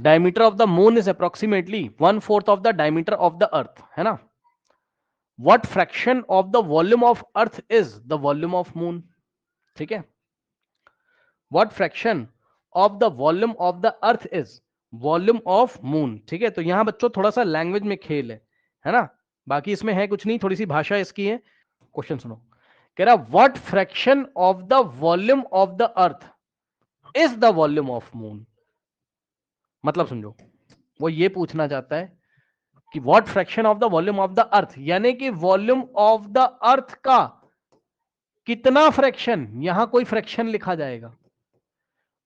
Diameter of the moon is approximately 1/4 of the diameter of the earth, है ना। What fraction of the volume of earth is the volume of moon, ठीक है। What fraction of the volume of the earth is volume of moon, ठीक है। तो यहां बच्चों थोड़ा सा लैंग्वेज में खेल है ना, बाकी इसमें है कुछ नहीं, थोड़ी सी भाषा इसकी है। क्वेश्चन सुनो, कह रहा what fraction of the volume of the earth is the volume of moon. मतलब समझो, वो ये पूछना चाहता है कि what fraction of the volume of the earth, यानी कि वॉल्यूम ऑफ द अर्थ का कितना फ्रैक्शन, यहां कोई फ्रैक्शन लिखा जाएगा।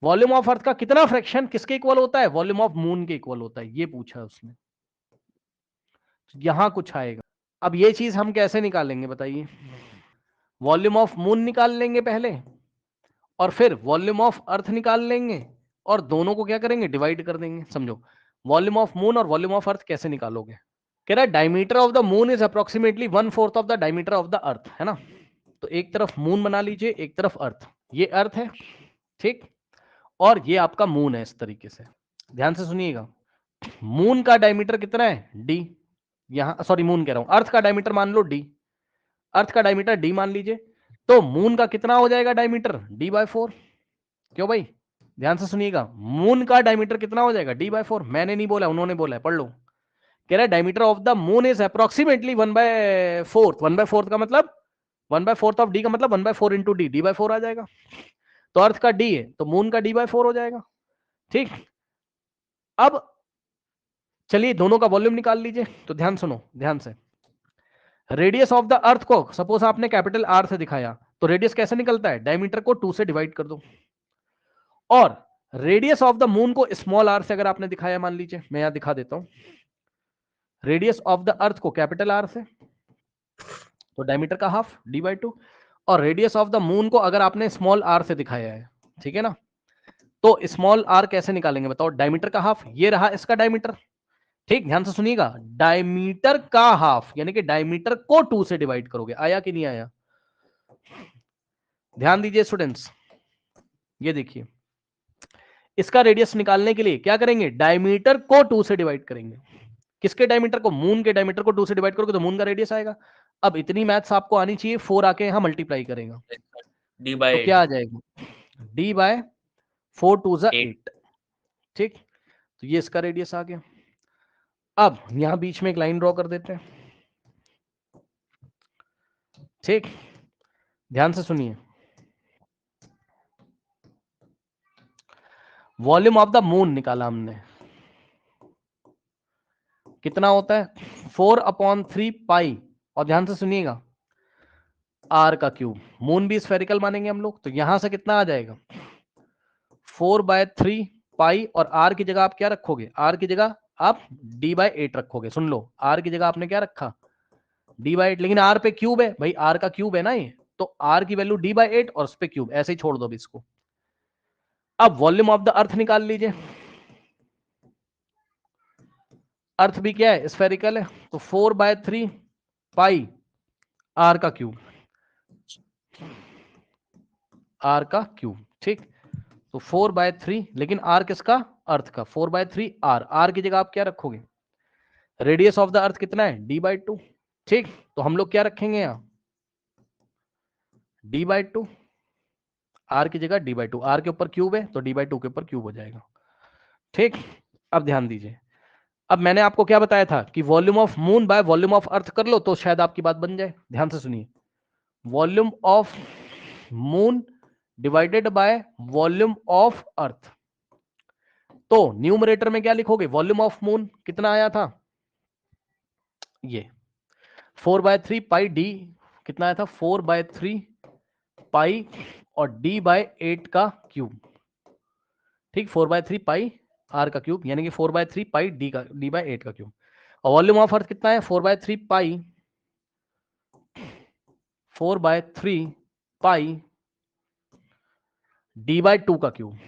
वॉल्यूम ऑफ अर्थ का कितना फ्रैक्शन किसके इक्वल होता है, वॉल्यूम ऑफ मून के इक्वल होता है, ये पूछा उसने। यहां कुछ आएगा। अब ये चीज हम कैसे निकालेंगे बताइए। वॉल्यूम ऑफ मून निकाल लेंगे पहले, और फिर वॉल्यूम ऑफ अर्थ निकाल लेंगे, और दोनों को क्या करेंगे, डिवाइड कर देंगे। समझो, वॉल्यूम ऑफ मून और वॉल्यूम ऑफ अर्थ कैसे निकालोगे। कह रहा है diameter of the moon is approximately 1/4 of the diameter of the earth, है ना। तो एक तरफ मून बना लीजिए, एक तरफ अर्थ, ये अर्थ है, ठीक, और ये आपका मून है। इस तरीके से ध्यान से सुनिएगा, मून का डायमीटर कितना है, डी। यहां सॉरी, मून कह रहा हूं, अर्थ का डायमीटर मान लो डी, अर्थ का डायमीटर डी मान लीजिए। तो मून का कितना हो जाएगा डायमीटर, d/4। क्यों भाई, ध्यान से सुनिएगा, मून का डायमीटर कितना हो जाएगा, d/4। मैंने नहीं बोला, उन्होंने बोला है, पढ़ लो। कह रहा है diameter of the moon is approximately 1/4। 1/4 का मतलब 1/4 ऑफ डी का मतलब 1/4 इंटू डी, d/4 आ जाएगा। तो अर्थ का डी है तो मून का d/4 हो जाएगा, ठीक। अब चलिए दोनों का वॉल्यूम निकाल लीजिए। तो ध्यान सुनो ध्यान से, रेडियस ऑफ द अर्थ को सपोज आपने कैपिटल आर से दिखाया, तो रेडियस कैसे निकलता है, डायमीटर को 2 से डिवाइड कर दो। और रेडियस ऑफ द मून को स्मॉल आर से अगर आपने दिखाया, मान लीजिए मैं यहां दिखा देता हूं, रेडियस ऑफ द अर्थ को कैपिटल आर से, तो डायमीटर का हाफ d/2। और रेडियस ऑफ द मून को अगर आपने स्मॉल आर से दिखाया है, ठीक है ना, तो स्मॉल आर कैसे निकालेंगे बताओ, डायमीटर का हाफ, ये रहा इसका डायमीटर, ठीक। ध्यान से सुनिएगा, डायमीटर का हाफ यानी कि डायमीटर को 2 से डिवाइड करोगे। आया कि नहीं आया, ध्यान दीजिए स्टूडेंट्स। ये देखिए, इसका रेडियस निकालने के लिए क्या करेंगे, डायमीटर को 2 से डिवाइड करेंगे। किसके डायमीटर को, मून के डायमीटर को 2 से डिवाइड करोगे तो मून का रेडियस आएगा। अब इतनी मैथ्स आपको आनी चाहिए, 4 आके यहां मल्टीप्लाई करेगा तो क्या आ d/8 जाएगा, d/4 2 = 8, ठीक। तो ये इसका रेडियस आ गया। अब यहां बीच में एक लाइन ड्रॉ कर देते हैं, ठीक। ध्यान से सुनिए, वॉल्यूम ऑफ द मून निकाला हमने, कितना होता है 4/3 पाई, और ध्यान से सुनिएगा आर का क्यूब। मून भी स्फेरिकल मानेंगे हम लोग, तो यहां से कितना आ जाएगा 4/3 पाई, और आर की जगह आप क्या रखोगे, आर की जगह आप d/8 रखोगे। सुन लो, आर की जगह आपने क्या रखा, d/8, लेकिन आर पे क्यूब है भाई, आर का क्यूब है ना ये, तो आर की वैल्यू d/8 और उस पे क्यूब, ऐसे ही छोड़ दो अभी इसको। अब वॉल्यूम ऑफ द अर्थ निकाल लीजिए, अर्थ भी क्या है, स्फेरिकल है, तो 4/3 पाई आर का क्यूब, आर का क्यूब, ठीक। तो 4/3, लेकिन आर किसका, अर्थ का, 4/3 आर, आर की जगह आप क्या रखोगे, रेडियस ऑफ द अर्थ कितना है, d/2, ठीक। तो हम लोग क्या रखेंगे यहां, d/2, आर की जगह d/2, आर के ऊपर क्यूब है तो d/2 के ऊपर क्यूब हो जाएगा, ठीक। अब ध्यान दीजिए, अब मैंने आपको क्या बताया था कि volume of moon by volume of earth कर लो तो शायद आपकी बात बन जाए। ध्यान से सुनिए, volume of moon divided by volume of earth, तो न्यूमरेटर में क्या लिखोगे, वॉल्यूम ऑफ मून कितना आया था, ये 4/3 पाई डी, कितना आया था 4/3 पाई और d/8 का क्यूब, ठीक। 4/3 पाई आर का क्यूब यानी कि 4/3 पाई d/8 का क्यूब। और वॉल्यूम ऑफ अर्थ कितना है 4/3 पाई 4/3 पाई d/2 का क्यूब।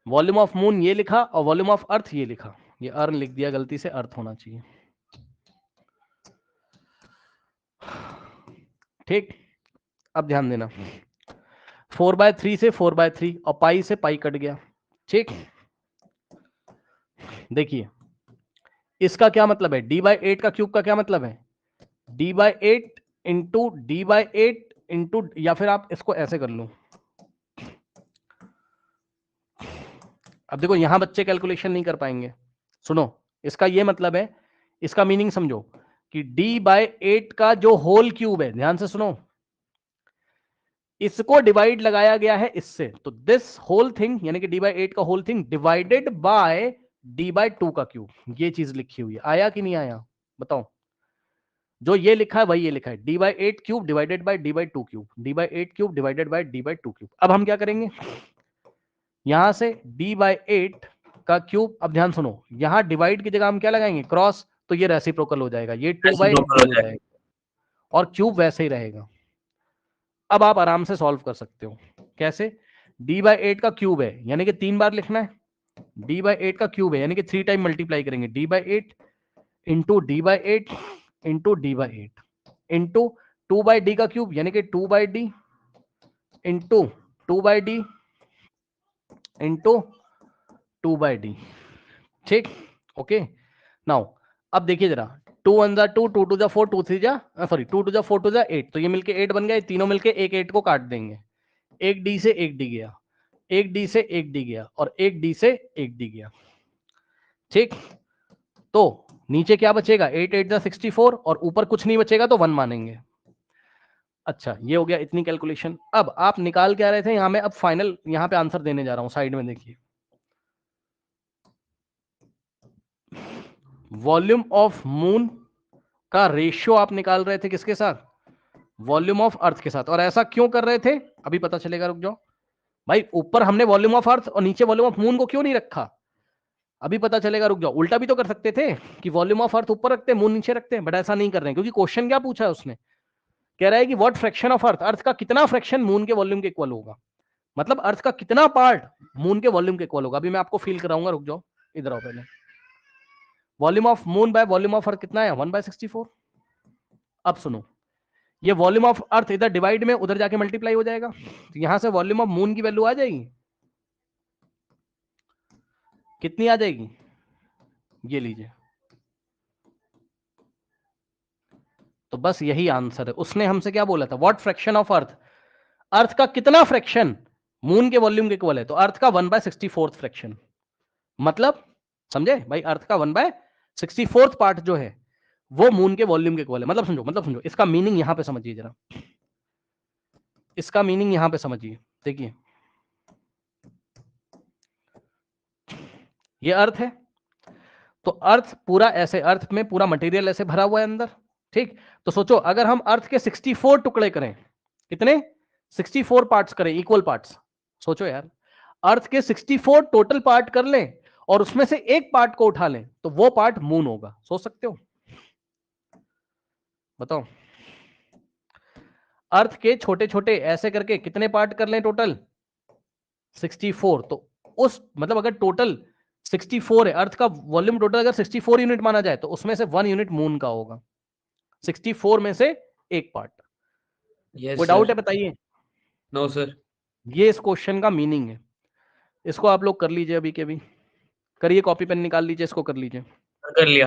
वॉल्यूम ऑफ मून ये लिखा और वॉल्यूम ऑफ अर्थ ये लिखा, ये अर्न लिख दिया गलती से, अर्थ होना चाहिए, ठीक। अब ध्यान देना, 4/3 से 4/3 और पाई से पाई कट गया। ठीक, देखिए इसका क्या मतलब है, d/8 का क्यूब का क्या मतलब है, d/8 इंटू d/8 इंटू, या फिर आप इसको ऐसे कर लो। अब देखो यहां बच्चे कैलकुलेशन नहीं कर पाएंगे, सुनो इसका ये मतलब है, इसका मीनिंग समझो कि d/8 का जो होल क्यूब है, ध्यान से सुनो, इसको डिवाइड लगाया गया है इससे, तो दिस होल थिंग यानी कि d/8 का whole thing divided by d/2 का क्यूब, ये चीज लिखी हुई है, आया कि नहीं आया बताओ। जो ये लिखा है वही ये लिखा है, d/8 cube divided by d/2 cube, d/8 cube divided by d/2 cube. अब हम क्या करेंगे, यहां से d/8 का क्यूब, अब ध्यान सुनो, यहां डिवाइड की जगह हम क्या लगाएंगे, क्रॉस, तो ये रेसिप्रोकल हो जाएगा, ये 2/2 हो जाएगा और क्यूब वैसे ही रहेगा। अब आप आराम से सॉल्व कर सकते हो, कैसे, d/8 का क्यूब है यानी कि 3 बार लिखना है, d/8 का क्यूब है यानी कि 3 टाइम मल्टीप्लाई करेंगे, d/8 into d/8 into d/8 into 2/d का क्यूब यानी कि 2/d into 2/d into 2/d। ठीक, ओके। नाउ अब देखिए जरा, 2 1 जा 2, 2 2 जा 4, 2 3 जा सॉरी 2 2 जा 4 2 जा 8, तो ये मिलके 8 बन गए, तीनों मिलके एक 8 को काट देंगे, एक डी से एक डी गया, एक डी से एक डी गया और एक डी से एक डी गया। ठीक, तो नीचे क्या बचेगा, 8 8 जा 64 और ऊपर कुछ नहीं बचेगा तो 1 मानेंगे। अच्छा, ये हो गया इतनी कैलकुलेशन। अब आप निकाल क्या रहे थे, यहां में अब फाइनल यहां पे आंसर देने जा रहा हूं, साइड में देखिए, वॉल्यूम ऑफ मून का रेशियो आप निकाल रहे थे किसके साथ, वॉल्यूम ऑफ अर्थ के साथ। और ऐसा क्यों कर रहे थे अभी पता चलेगा, रुक जाओ भाई, ऊपर हमने वॉल्यूम ऑफ अर्थ और नीचे वॉल्यूम ऑफ मून को क्यों नहीं रखा, अभी पता चलेगा, रुक जाओ। उल्टा भी तो कर सकते थे कि वॉल्यूम ऑफ अर्थ ऊपर रखते मून नीचे रखते, बट ऐसा नहीं कर रहे हैं, क्योंकि क्वेश्चन क्या पूछा है उसने, कह रहा है कि व्हाट फ्रैक्शन ऑफ अर्थ, अर्थ का कितना फ्रैक्शन मून के वॉल्यूम के इक्वल होगा, मतलब अर्थ का कितना पार्ट मून के वॉल्यूम के इक्वल होगा। अभी मैं आपको फील कराऊंगा, रुक जाओ, इधर आओ पहले। Volume of moon by volume of earth कितना है, 1/64। अब सुनो, ये वॉल्यूम ऑफ अर्थ इधर डिवाइड में उधर जाके मल्टीप्लाई हो जाएगा, तो यहां से वॉल्यूम ऑफ मून की वैल्यू आ जाएगी, कितनी आ जाएगी, ये लीजिए। तो बस यही आंसर है, उसने हमसे क्या बोला था, व्हाट फ्रैक्शन ऑफ अर्थ, अर्थ का कितना फ्रैक्शन मून के वॉल्यूम के इक्वल है, तो अर्थ का 1/64 फ्रैक्शन, मतलब समझे भाई, अर्थ का 1/64 पार्ट जो है वो मून के वॉल्यूम के इक्वल है। मतलब समझो इसका मीनिंग यहां पे समझिए जरा, इसका मीनिंग यहां पे समझिए, देखिए ये अर्थ है, तो अर्थ पूरा ऐसे, अर्थ में पूरा मटेरियल ऐसे भरा हुआ है अंदर। ठीक, तो सोचो अगर हम अर्थ के 64 टुकड़े करें, कितने, 64 पार्ट्स करें, इक्वल पार्ट्स, सोचो यार, अर्थ के 64 टोटल पार्ट कर लें और उसमें से एक पार्ट को उठा लें, तो वो पार्ट मून होगा, सोच सकते हो, बताओ। अर्थ के छोटे छोटे ऐसे करके कितने पार्ट कर लें टोटल, 64, तो उस मतलब अगर टोटल 64 है, अर्थ का वॉल्यूम टोटल अगर 64 यूनिट माना जाए, तो उसमें से 1 यूनिट मून का होगा, 64 में से एक पार्ट। कोई डाउट है बताइए, नो सर। ये इस क्वेश्चन का मीनिंग है, इसको आप लोग कर लीजिए, अभी के भी करिए, कॉपी पेन निकाल लीजिए, इसको कर लीजिए। कर लिया।